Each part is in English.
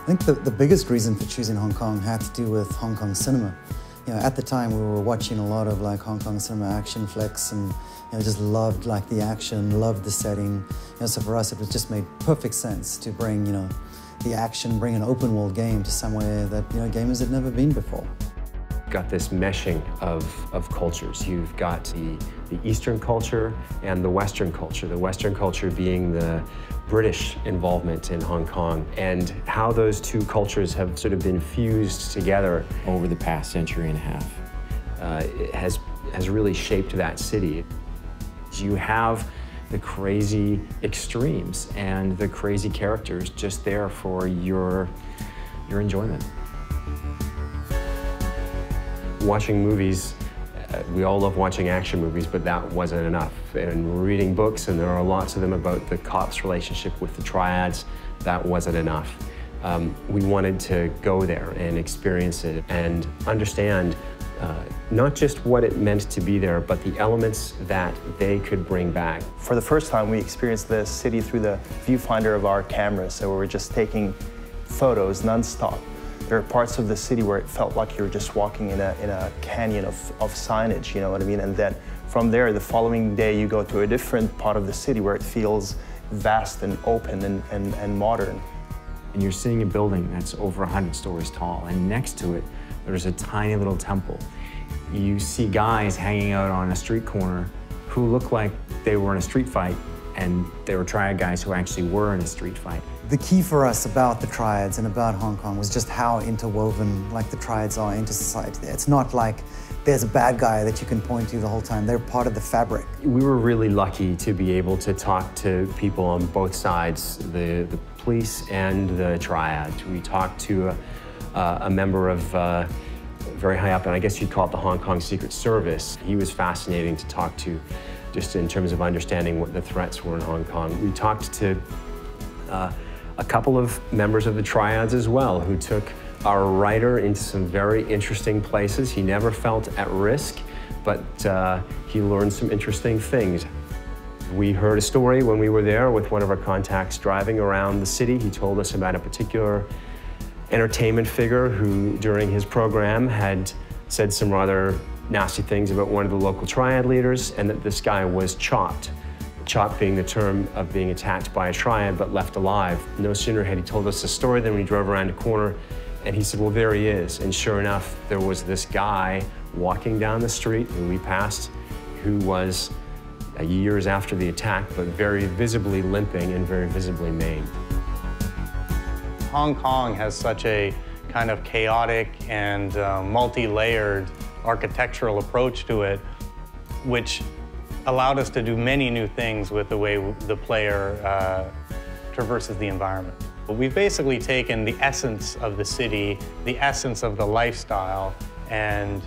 I think the biggest reason for choosing Hong Kong had to do with Hong Kong cinema. You know, at the time we were watching a lot of like Hong Kong cinema action flicks, and just loved like the action, loved the setting. So for us, it was just made perfect sense to bring the action, bring an open world game to somewhere that gamers had never been before. Got this meshing of cultures. You've got the Eastern culture and the Western culture. The Western culture being the British involvement in Hong Kong, and how those two cultures have sort of been fused together over the past century and a half. It has really shaped that city. You have the crazy extremes and the crazy characters just there for your enjoyment. Watching movies, we all love watching action movies, but that wasn't enough. And reading books, and there are lots of them about the cops' relationship with the triads, that wasn't enough. We wanted to go there and experience it and understand not just what it meant to be there, but the elements that they could bring back. For the first time, we experienced the city through the viewfinder of our cameras, so we were just taking photos non-stop. There are parts of the city where it felt like you were just walking in a canyon of signage, you know what I mean? And then from there, the following day, you go to a different part of the city where it feels vast and open and modern. And you're seeing a building that's over 100 stories tall, and next to it, there's a tiny little temple. You see guys hanging out on a street corner who look like they were in a street fight, and they were triad guys who actually were in a street fight. The key for us about the triads and about Hong Kong was just how interwoven like the triads are into society. It's not like there's a bad guy that you can point to the whole time. They're part of the fabric. We were really lucky to be able to talk to people on both sides, the police and the triad. We talked to a member of very high up, and I guess you'd call it the Hong Kong Secret Service. He was fascinating to talk to, just in terms of understanding what the threats were in Hong Kong. We talked to a couple of members of the triads as well, who took our writer into some very interesting places. He never felt at risk, but he learned some interesting things. We heard a story when we were there with one of our contacts driving around the city. He told us about a particular entertainment figure who, during his program, had said some rather nasty things about one of the local triad leaders, and that this guy was chopped. Chopped being the term of being attacked by a triad but left alive. No sooner had he told us the story than we drove around a corner, and he said, well, there he is. And sure enough, there was this guy walking down the street who we passed, who was years after the attack, but very visibly limping and very visibly maimed. Hong Kong has such a kind of chaotic and multi-layered architectural approach to it, which allowed us to do many new things with the way the player traverses the environment. We've basically taken the essence of the city, the essence of the lifestyle, and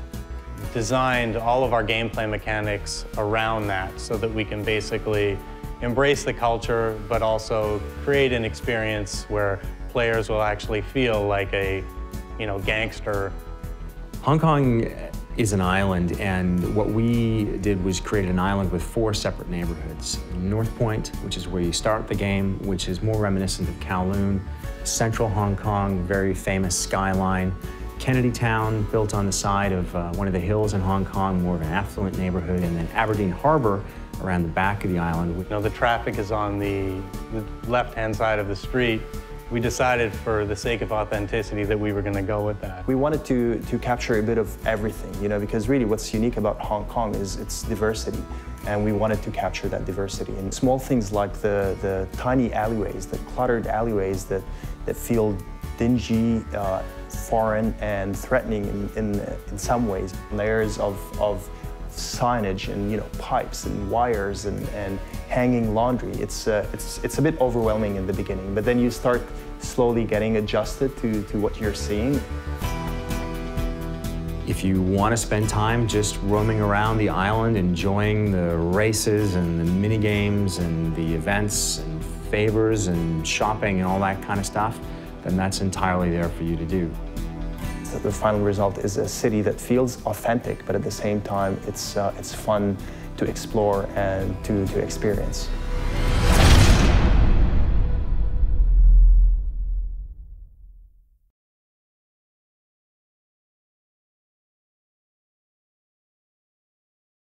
designed all of our gameplay mechanics around that so that we can basically embrace the culture, but also create an experience where players will actually feel like a, gangster. Hong Kong is an island, and what we did was create an island with 4 separate neighborhoods. North Point, which is where you start the game, which is more reminiscent of Kowloon. Central Hong Kong, very famous skyline. Kennedy Town, built on the side of one of the hills in Hong Kong, more of an affluent neighborhood. And then Aberdeen Harbor, around the back of the island. The traffic is on the left-hand side of the street. We decided, for the sake of authenticity, that we were going to go with that. We wanted to capture a bit of everything, because really what's unique about Hong Kong is its diversity, and we wanted to capture that diversity. And small things like the tiny alleyways, the cluttered alleyways that feel dingy, foreign, and threatening in some ways. Layers of signage and pipes and wires and hanging laundry. It's a bit overwhelming in the beginning, but then you start slowly getting adjusted to what you're seeing. If you want to spend time just roaming around the island, enjoying the races and the mini games and the events and favors and shopping and all that kind of stuff, then that's entirely there for you to do. The final result is a city that feels authentic, but at the same time, it's fun to explore and to experience.